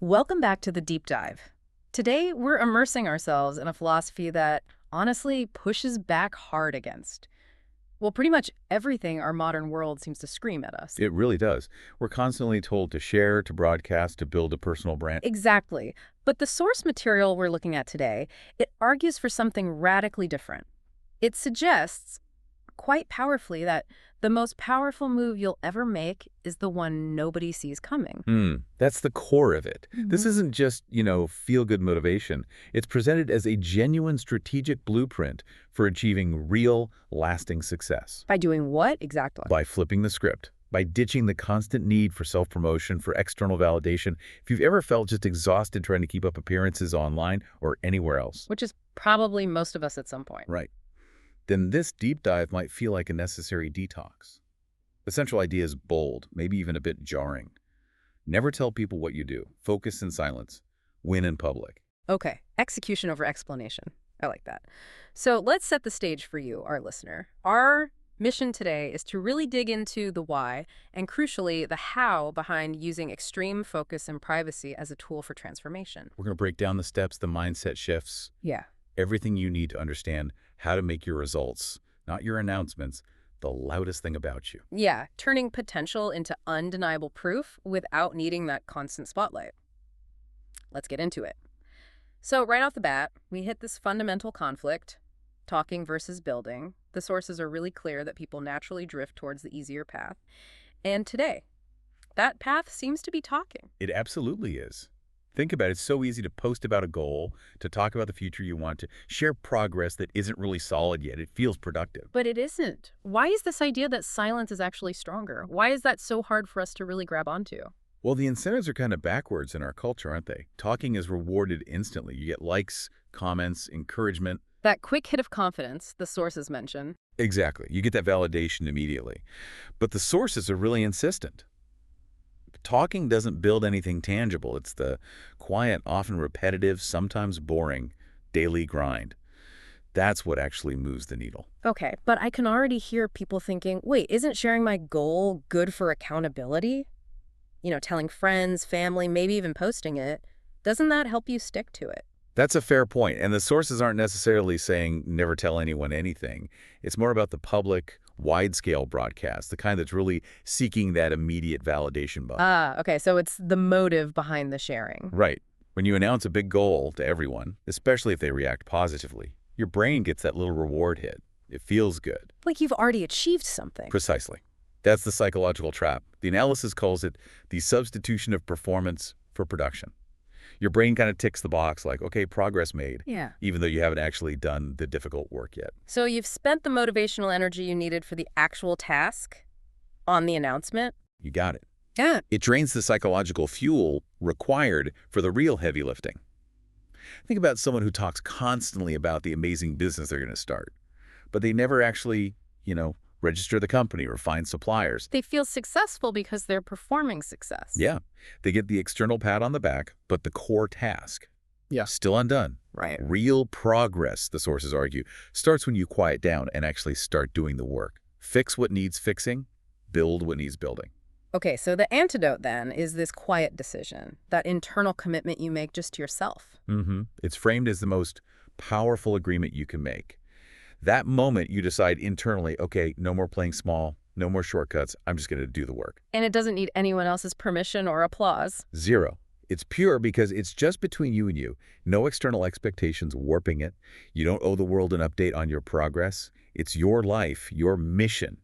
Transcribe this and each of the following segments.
Welcome back to the deep dive. Today, we're immersing ourselves in a philosophy that honestly pushes back hard against, well, pretty much everything our modern world seems to scream at us. It really does. We're constantly told to share, to broadcast, to build a personal brand. Exactly. But the source material we're looking at today, it argues for something radically different. It suggests, quite powerfully, that the most powerful move you'll ever make is the one nobody sees coming. That's the core of it. This Mhm. isn't just, feel-good motivation. It's presented as a genuine strategic blueprint for achieving real, lasting success. By doing what exactly? By flipping the script, by ditching the constant need for self-promotion, for external validation. If you've ever felt just exhausted trying to keep up appearances online or anywhere else. Which is probably most of us at some point. Right. Then this deep dive might feel like a necessary detox. The central idea is bold, maybe even a bit jarring. Never tell people what you do. Focus in silence. Win in public. Okay, execution over explanation. I like that. So let's set the stage for you, our listener. Our mission today is to really dig into the why and, crucially, the how behind using extreme focus and privacy as a tool for transformation. We're going to break down the steps, the mindset shifts, Yeah. everything you need to understand how to make your results, not your announcements, the loudest thing about you. Yeah, turning potential into undeniable proof without needing that constant spotlight. Let's get into it. So right off the bat, we hit this fundamental conflict, talking versus building. The sources are really clear that people naturally drift towards the easier path. And today, that path seems to be talking. It absolutely is. Think about it. It's so easy to post about a goal, to talk about the future you want, to share progress that isn't really solid yet. It feels productive. But it isn't. Why is this idea that silence is actually stronger? Why is that so hard for us to really grab onto? Well, the incentives are kind of backwards in our culture, aren't they? Talking is rewarded instantly. You get likes, comments, encouragement. That quick hit of confidence the sources mention. Exactly. You get that validation immediately. But the sources are really insistent. Talking doesn't build anything tangible. It's the quiet, often repetitive, sometimes boring, daily grind. That's what actually moves the needle. Okay, but I can already hear people thinking, wait, isn't sharing my goal good for accountability? Telling friends, family, maybe even posting it. Doesn't that help you stick to it? That's a fair point, and the sources aren't necessarily saying never tell anyone anything. It's more about the public, wide-scale broadcast, the kind that's really seeking that immediate validation button. Ah, okay, so it's the motive behind the sharing. Right. When you announce a big goal to everyone, especially if they react positively, your brain gets that little reward hit. It feels good. Like you've already achieved something. Precisely. That's the psychological trap. The analysis calls it the substitution of performance for production. Your brain kind of ticks the box like, okay, progress made, Yeah. even though you haven't actually done the difficult work yet. So you've spent the motivational energy you needed for the actual task on the announcement? You got it. Yeah. It drains the psychological fuel required for the real heavy lifting. Think about someone who talks constantly about the amazing business they're going to start, but they never actually, register the company or find suppliers. They feel successful because they're performing success. Yeah, they get the external pat on the back, but the core task, still undone. Right. Real progress, the sources argue, starts when you quiet down and actually start doing the work. Fix what needs fixing, build what needs building. Okay, so the antidote then is this quiet decision, that internal commitment you make just to yourself. It's framed as the most powerful agreement you can make. That moment you decide internally, okay, no more playing small, no more shortcuts, I'm just going to do the work. And it doesn't need anyone else's permission or applause. Zero. It's pure because it's just between you and you. No external expectations warping it. You don't owe the world an update on your progress. It's your life, your mission.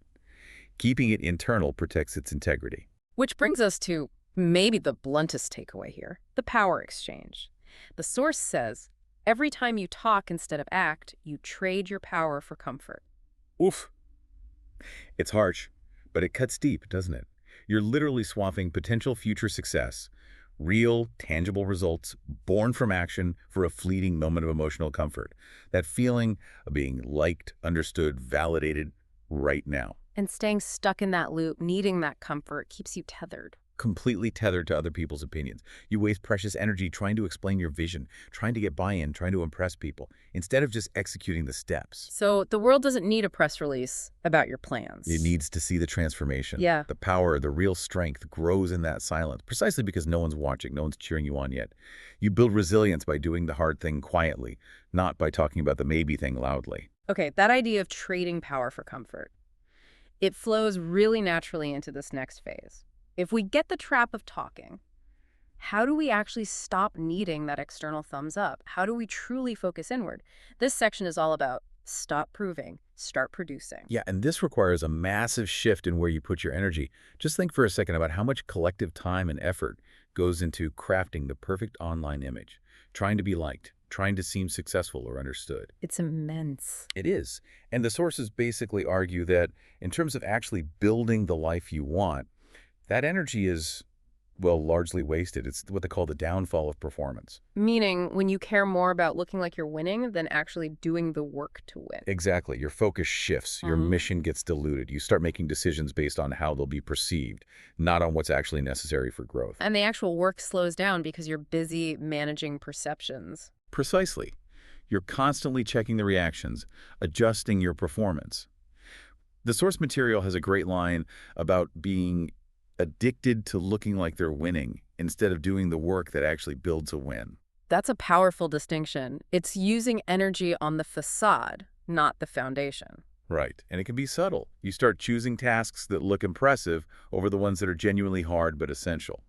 Keeping it internal protects its integrity. Which brings us to maybe the bluntest takeaway here, the power exchange. The source says, every time you talk instead of act, you trade your power for comfort. Oof. It's harsh, but it cuts deep, doesn't it? You're literally swapping potential future success, real, tangible results born from action for a fleeting moment of emotional comfort. That feeling of being liked, understood, validated right now. And staying stuck in that loop, needing that comfort, keeps you tethered. completely tethered to other people's opinions. You waste precious energy trying to explain your vision, trying to get buy-in, trying to impress people, instead of just executing the steps. So the world doesn't need a press release about your It plans. needs to see the transformation. Yeah. The power, the real strength grows in that silence, precisely because no one's watching, no one's cheering you on yet. You build resilience by doing the hard thing quietly, not by talking about the maybe thing loudly. Okay, that idea of trading power for comfort, it flows really naturally into this next phase. If we get the trap of talking, how do we actually stop needing that external thumbs up? How do we truly focus inward? This section is all about stop proving, start producing. Yeah, and this requires a massive shift in where you put your energy. Just think for a second about how much collective time and effort goes into crafting the perfect online image, trying to be liked, trying to seem successful or understood. It's immense. It is. And the sources basically argue that in terms of actually building the life you want, that energy is, well, largely wasted. It's what they call the downfall of performance. Meaning, when you care more about looking like you're winning than actually doing the work to win. Exactly. Your focus shifts. Your mission gets diluted. You start making decisions based on how they'll be perceived, not on what's actually necessary for growth. And the actual work slows down because you're busy managing perceptions. Precisely. You're constantly checking the reactions, adjusting your performance. The source material has a great line about being addicted to looking like they're winning instead of doing the work that actually builds a win. That's a powerful distinction. It's using energy on the facade, not the foundation. Right. And it can be subtle. You start choosing tasks that look impressive over the ones that are genuinely hard but essential.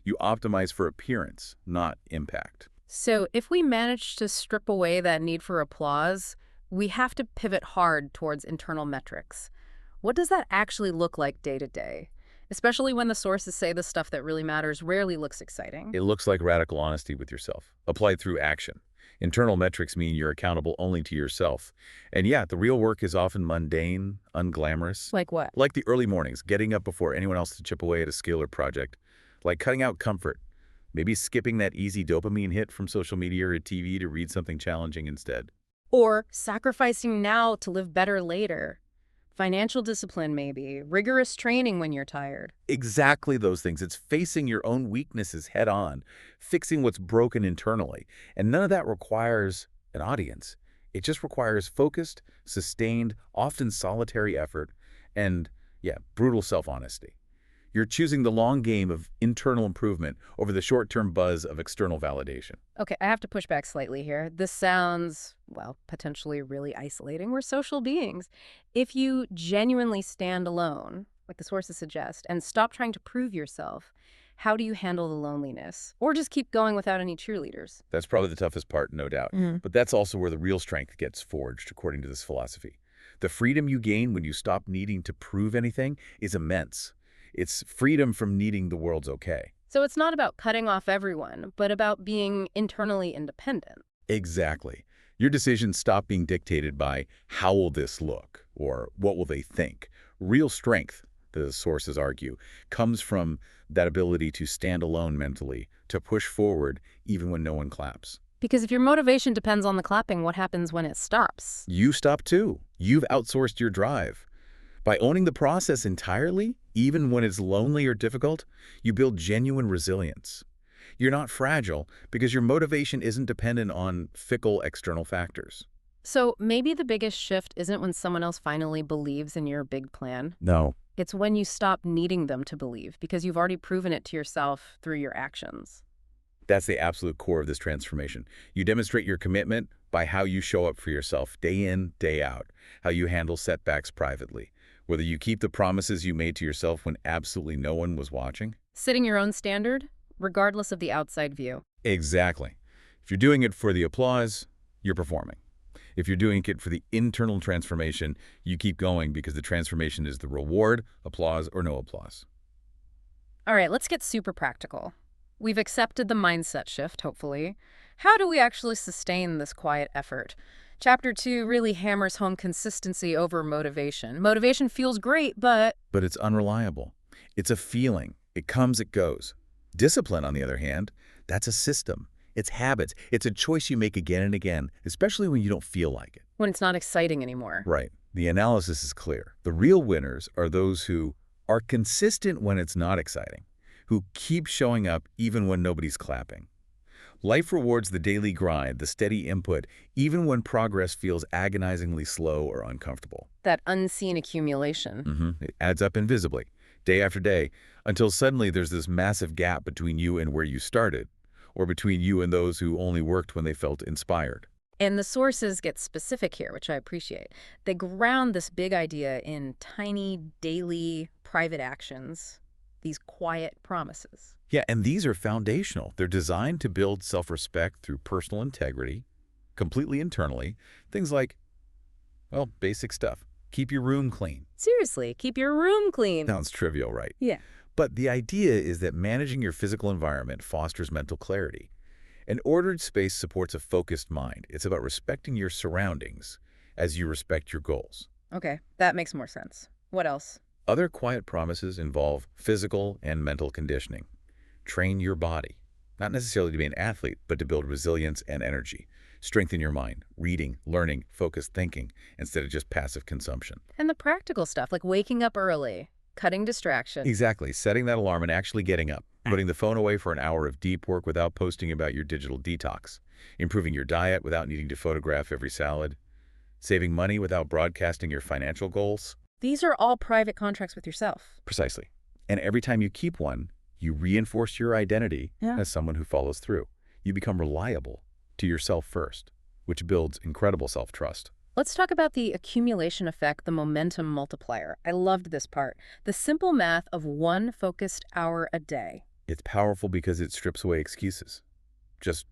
You optimize for appearance, not impact. So if we manage to strip away that need for applause, we have to pivot hard towards internal metrics. What does that actually look like day to day? Especially when the sources say the stuff that really matters rarely looks exciting. It looks like radical honesty with yourself, applied through action. Internal metrics mean you're accountable only to yourself. And yeah, the real work is often mundane, unglamorous. Like what? Like the early mornings, getting up before anyone else to chip away at a skill or project. Like cutting out comfort. Maybe skipping that easy dopamine hit from social media or TV to read something challenging instead. Or sacrificing now to live better later. Financial discipline, maybe. Rigorous training when you're tired. Exactly those things. It's facing your own weaknesses head on, fixing what's broken internally. And none of that requires an audience. It just requires focused, sustained, often solitary effort, and, yeah, brutal self-honesty. You're choosing the long game of internal improvement over the short-term buzz of external validation. Okay, I have to push back slightly here. This sounds, well, potentially really isolating. We're social beings. If you genuinely stand alone, like the sources suggest, and stop trying to prove yourself, how do you handle the loneliness? Or just keep going without any cheerleaders? That's probably the toughest part, no doubt. But that's also where the real strength gets forged, according to this philosophy. The freedom you gain when you stop needing to prove anything is immense. It's freedom from needing the world's okay. So it's not about cutting off everyone, but about being internally independent. Exactly. Your decisions stop being dictated by how will this look or what will they think. Real strength, the sources argue, comes from that ability to stand alone mentally, to push forward even when no one claps. Because if your motivation depends on the clapping, what happens when it stops? You stop too. You've outsourced your drive. By owning the process entirely, even when it's lonely or difficult, you build genuine resilience. You're not fragile because your motivation isn't dependent on fickle external factors. So maybe the biggest shift isn't when someone else finally believes in your big plan. No. It's when you stop needing them to believe because you've already proven it to yourself through your actions. That's the absolute core of this transformation. You demonstrate your commitment by how you show up for yourself day in, day out, how you handle setbacks privately, whether you keep the promises you made to yourself when absolutely no one was watching. Setting your own standard, regardless of the outside view. Exactly. If you're doing it for the applause, you're performing. If you're doing it for the internal transformation, you keep going because the transformation is the reward, applause or no applause. All right, let's get super practical. We've accepted the mindset shift, hopefully. How do we actually sustain this quiet effort? Chapter 2 really hammers home consistency over motivation. Motivation feels great, but it's unreliable. It's a feeling. It comes, it goes. Discipline, on the other hand, that's a system. It's habits. It's a choice you make again and again, especially when you don't feel like it. when it's not exciting anymore. Right. The analysis is clear. The real winners are those who are consistent when it's not exciting, who keep showing up even when nobody's clapping. Life rewards the daily grind, the steady input, even when progress feels agonizingly slow or uncomfortable. That unseen accumulation. It adds up invisibly, day after day, until suddenly there's this massive gap between you and where you started, or between you and those who only worked when they felt inspired. And the sources get specific here, which I appreciate. They ground this big idea in tiny, daily, private actions, these quiet promises. Yeah, and these are foundational. They're designed to build self-respect through personal integrity, completely internally. Things like, well, basic stuff. Keep your room clean. Seriously, keep your room clean. Sounds trivial, right? Yeah. But the idea is that managing your physical environment fosters mental clarity. An ordered space supports a focused mind. It's about respecting your surroundings as you respect your goals. Okay, that makes more sense. What else? Other quiet promises involve physical and mental conditioning. Train your body, not necessarily to be an athlete, but to build resilience and energy. Strengthen your mind, reading, learning, focused thinking, instead of just passive consumption. And the practical stuff, like waking up early, cutting distractions. Exactly. Setting that alarm and actually getting up. Putting the phone away for an hour of deep work without posting about your digital detox. Improving your diet without needing to photograph every salad. Saving money without broadcasting your financial goals. These are all private contracts with yourself. Precisely. And every time you keep one, you reinforce your identity as someone who follows through. You become reliable to yourself first, which builds incredible self-trust. Let's talk about the accumulation effect, the momentum multiplier. I loved this part. The simple math of one focused hour a day. It's powerful because it strips away excuses. Just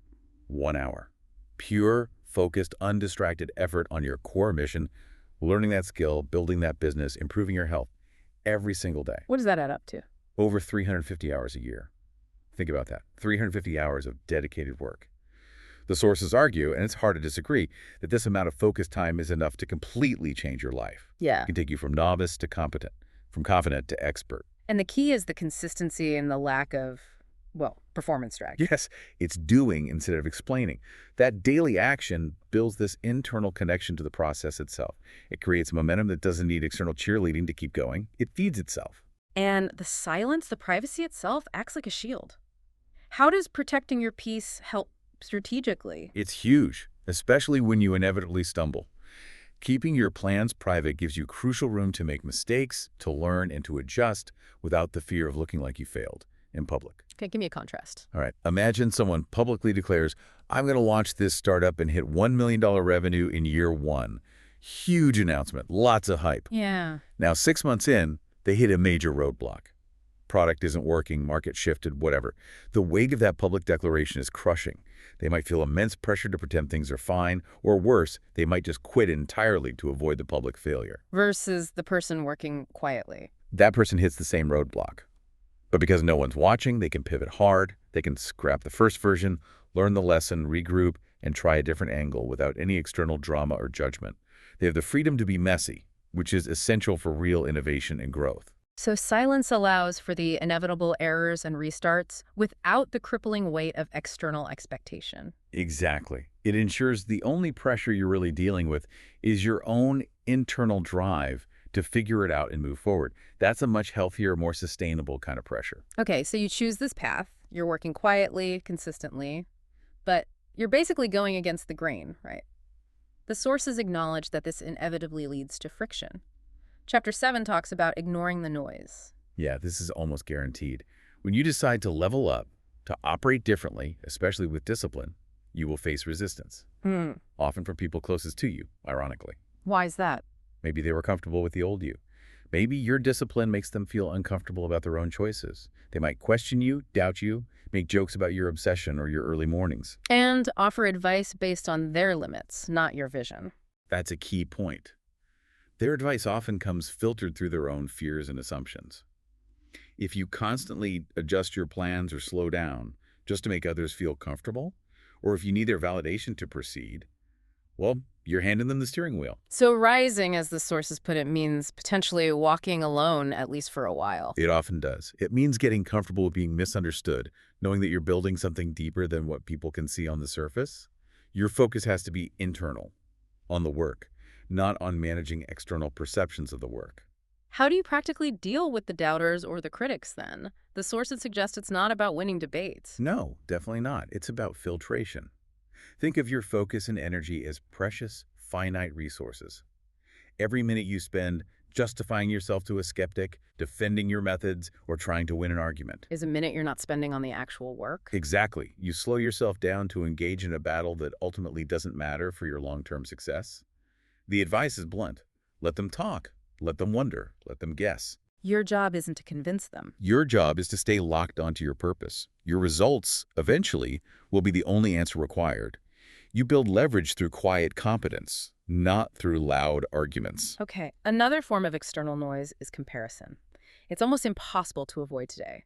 1 hour. Pure, focused, undistracted effort on your core mission, learning that skill, building that business, improving your health every single day. What does that add up to? Over 350 hours a year. Think about that. 350 hours of dedicated work. The sources argue, and it's hard to disagree, that this amount of focus time is enough to completely change your life. Yeah. It can take you from novice to competent, from confident to expert. And the key is the consistency and the lack of, well, performance drag. Yes, it's doing instead of explaining. That daily action builds this internal connection to the process itself. It creates momentum that doesn't need external cheerleading to keep going. It feeds itself. And the silence, the privacy itself, acts like a shield. How does protecting your peace help strategically? It's huge, especially when you inevitably stumble. Keeping your plans private gives you crucial room to make mistakes, to learn, and to adjust without the fear of looking like you failed in public. Okay, give me a contrast. All right, imagine someone publicly declares, I'm going to launch this startup and hit $1 million revenue in year 1. Huge announcement, lots of hype. Yeah. Now, 6 months in, they hit a major roadblock. Product isn't working, market shifted, whatever. The weight of that public declaration is crushing. They might feel immense pressure to pretend things are fine, or worse, they might just quit entirely to avoid the public failure. Versus the person working quietly. That person hits the same roadblock. But because no one's watching, they can pivot hard, they can scrap the first version, learn the lesson, regroup, and try a different angle without any external drama or judgment. They have the freedom to be messy, which is essential for real innovation and growth. So silence allows for the inevitable errors and restarts without the crippling weight of external expectation. Exactly. It ensures the only pressure you're really dealing with is your own internal drive to figure it out and move forward. That's a much healthier, more sustainable kind of pressure. Okay, so you choose this path. You're working quietly, consistently, but you're basically going against the grain, right? The sources acknowledge that this inevitably leads to friction. Chapter 7 talks about ignoring the noise. Yeah, this is almost guaranteed. When you decide to level up, to operate differently, especially with discipline, you will face resistance, often from people closest to you, ironically. Why is that? Maybe they were comfortable with the old you. Maybe your discipline makes them feel uncomfortable about their own choices. They might question you, doubt you, make jokes about your obsession or your early mornings. And offer advice based on their limits, not your vision. That's a key point. Their advice often comes filtered through their own fears and assumptions. If you constantly adjust your plans or slow down just to make others feel comfortable, or if you need their validation to proceed, well, you're handing them the steering wheel. So rising, as the sources put it, means potentially walking alone, at least for a while. It often does. It means getting comfortable with being misunderstood, knowing that you're building something deeper than what people can see on the surface. Your focus has to be internal, on the work, not on managing external perceptions of the work. How do you practically deal with the doubters or the critics then? The sources suggest it's not about winning debates. No, definitely not. It's about filtration. Think of your focus and energy as precious, finite resources. Every minute you spend justifying yourself to a skeptic, defending your methods, or trying to win an argument. Is a minute you're not spending on the actual work? Exactly. You slow yourself down to engage in a battle that ultimately doesn't matter for your long-term success. The advice is blunt. Let them talk. Let them wonder. Let them guess. Your job isn't to convince them. Your job is to stay locked onto your purpose. Your results, eventually, will be the only answer required. You build leverage through quiet competence, not through loud arguments. Okay, another form of external noise is comparison. It's almost impossible to avoid today.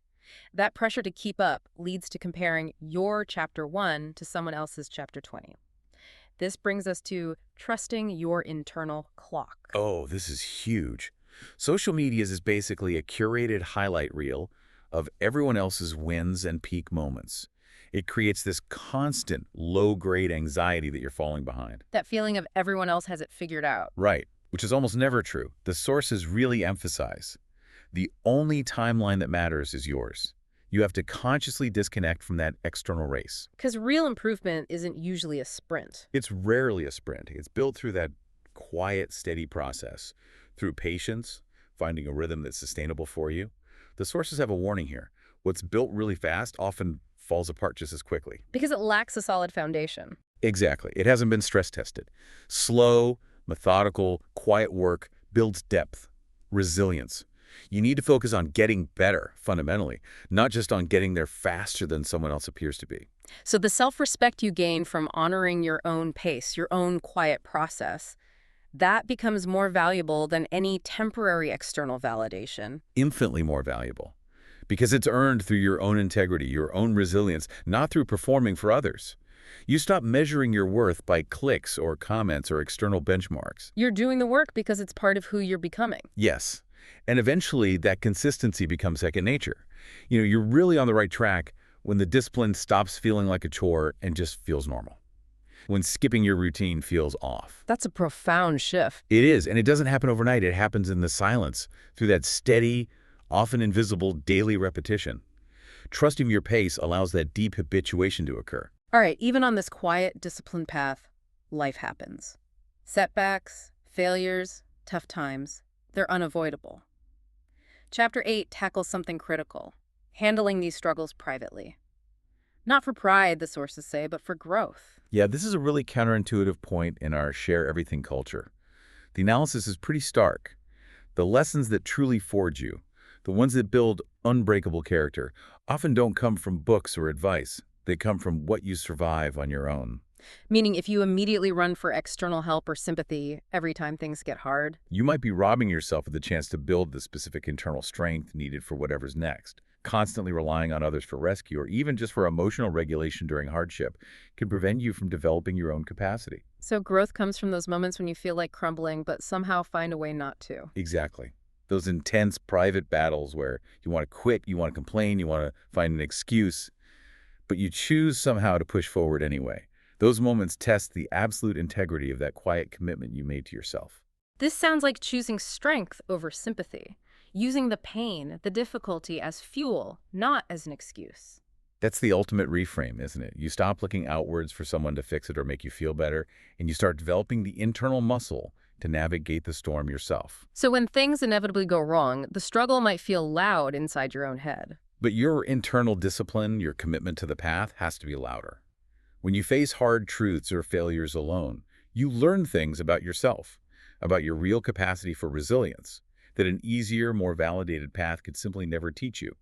That pressure to keep up leads to comparing your chapter 1 to someone else's chapter 20. This brings us to trusting your internal clock. Oh, this is huge. Social media is basically a curated highlight reel of everyone else's wins and peak moments. It creates this constant low-grade anxiety that you're falling behind. That feeling of everyone else has it figured out. Right, which is almost never true. The sources really emphasize the only timeline that matters is yours. You have to consciously disconnect from that external race. Because real improvement isn't usually a sprint. It's rarely a sprint. It's built through that quiet, steady process, through patience, finding a rhythm that's sustainable for you. The sources have a warning here. What's built really fast often falls apart just as quickly. Because it lacks a solid foundation. Exactly. It hasn't been stress tested. Slow, methodical, quiet work builds depth, resilience. You need to focus on getting better, fundamentally, not just on getting there faster than someone else appears to be. So the self-respect you gain from honoring your own pace, your own quiet process, that becomes more valuable than any temporary external validation. Infinitely more valuable. Because it's earned through your own integrity, your own resilience, not through performing for others. You stop measuring your worth by clicks or comments or external benchmarks. You're doing the work because it's part of who you're becoming. Yes. And eventually, that consistency becomes second nature. You're really on the right track when the discipline stops feeling like a chore and just feels normal. When skipping your routine feels off. That's a profound shift. It is, and it doesn't happen overnight. It happens in the silence, through that steady, often invisible daily repetition. Trusting your pace allows that deep habituation to occur. All right, even on this quiet, disciplined path, life happens. Setbacks, failures, tough times, they're unavoidable. Chapter 8 tackles something critical, handling these struggles privately. Not for pride, the sources say, but for growth. Yeah, this is a really counterintuitive point in our share everything culture. The analysis is pretty stark. The lessons that truly forge you, the ones that build unbreakable character, often don't come from books or advice. They come from what you survive on your own. Meaning if you immediately run for external help or sympathy every time things get hard, You might be robbing yourself of the chance to build the specific internal strength needed for whatever's next. Constantly relying on others for rescue or even just for emotional regulation during hardship can prevent you from developing your own capacity. so growth comes from those moments when you feel like crumbling but somehow find a way not to. Exactly. Those intense private battles where you want to quit, you want to complain, you want to find an excuse, but you choose somehow to push forward anyway. Those moments test the absolute integrity of that quiet commitment you made to yourself. This sounds like choosing strength over sympathy, using the pain, the difficulty as fuel, not as an excuse. That's the ultimate reframe, isn't it? You stop looking outwards for someone to fix it or make you feel better, and you start developing the internal muscle to navigate the storm yourself. So when things inevitably go wrong, the struggle might feel loud inside your own head. But your internal discipline, your commitment to the path, has to be louder. When you face hard truths or failures alone, you learn things about yourself, about your real capacity for resilience, that an easier, more validated path could simply never teach you.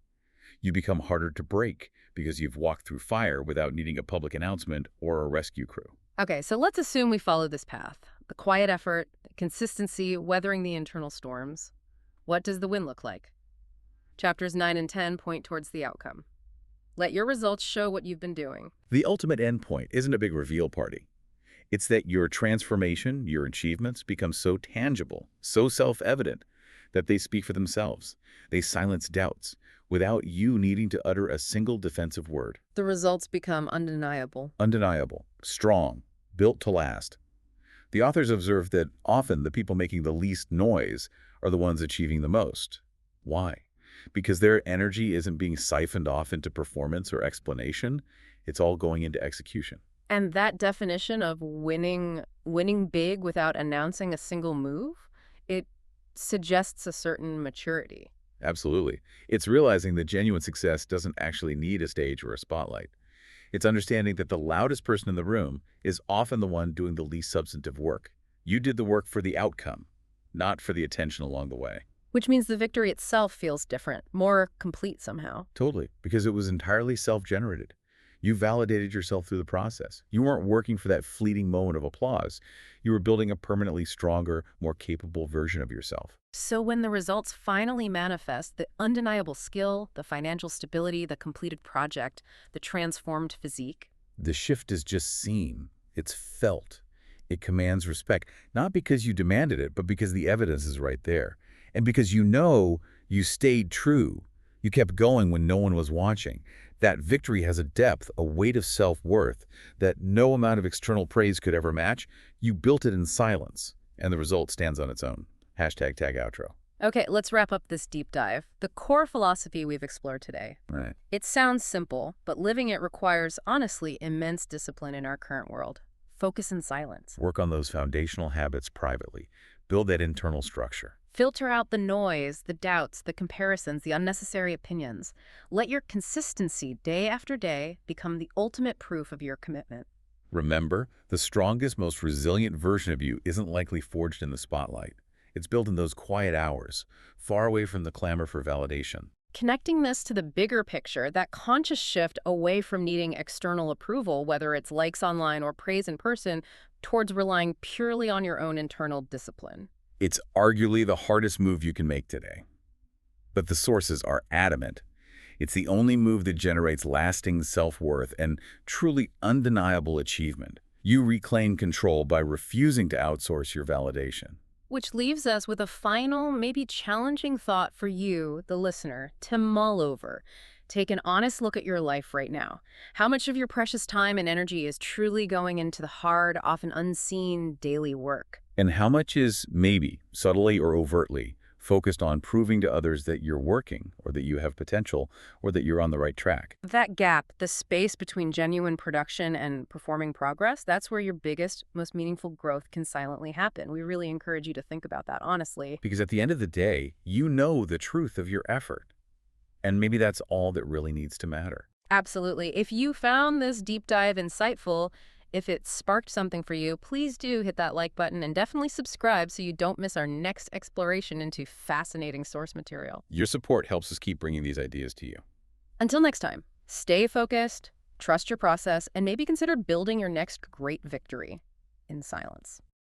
You become harder to break because you've walked through fire without needing a public announcement or a rescue crew. Okay, so let's assume we follow this path. The quiet effort, the consistency, weathering the internal storms. What does the win look like? Chapters 9 and 10 point towards the outcome. Let your results show what you've been doing. The ultimate endpoint isn't a big reveal party. It's that your transformation, your achievements, become so tangible, so self-evident, that they speak for themselves. They silence doubts, without you needing to utter a single defensive word. The results become undeniable. Undeniable, strong, built to last. The authors observe that often the people making the least noise are the ones achieving the most. Why? because their energy isn't being siphoned off into performance or explanation. It's all going into execution. And that definition of winning big without announcing a single move, it suggests a certain maturity. Absolutely. It's realizing that genuine success doesn't actually need a stage or a spotlight. It's understanding that the loudest person in the room is often the one doing the least substantive work. You did the work for the outcome, not for the attention along the way. Which means the victory itself feels different, more complete somehow. Totally, because it was entirely self-generated. You validated yourself through the process. You weren't working for that fleeting moment of applause. You were building a permanently stronger, more capable version of yourself. So when the results finally manifest, the undeniable skill, the financial stability, the completed project, the transformed physique, The shift is just seen. It's felt. It commands respect, not because you demanded it, but because the evidence is right there. And because you know you stayed true. You kept going when no one was watching. That victory has a depth, a weight of self-worth that no amount of external praise could ever match. You built it in silence, and the result stands on its own. Hashtag tag outro. Okay, let's wrap up this deep dive. The core philosophy we've explored today. Right. It sounds simple, but living it requires, honestly, immense discipline in our current world. Focus in silence. Work on those foundational habits privately. Build that internal structure. Filter out the noise, the doubts, the comparisons, the unnecessary opinions. Let your consistency, day after day, become the ultimate proof of your commitment. Remember, the strongest, most resilient version of you isn't likely forged in the spotlight. It's built in those quiet hours, far away from the clamor for validation. Connecting this to the bigger picture, that conscious shift away from needing external approval, whether it's likes online or praise in person, towards relying purely on your own internal discipline. It's arguably the hardest move you can make today. But the sources are adamant. It's the only move that generates lasting self-worth and truly undeniable achievement. You reclaim control by refusing to outsource your validation. Which leaves us with a final, maybe challenging thought for you, the listener, to mull over. Take an honest look at your life right now. How much of your precious time and energy is truly going into the hard, often unseen daily work? And how much is, maybe, subtly or overtly, focused on proving to others that you're working, or that you have potential, or that you're on the right track? That gap, the space between genuine production and performing progress, that's where your biggest, most meaningful growth can silently happen. We really encourage you to think about that honestly. Because at the end of the day, you know the truth of your effort. And maybe that's all that really needs to matter. Absolutely. If you found this deep dive insightful, if it sparked something for you, please do hit that like button and definitely subscribe so you don't miss our next exploration into fascinating source material. Your support helps us keep bringing these ideas to you. Until next time, stay focused, trust your process, and maybe consider building your next great victory in silence.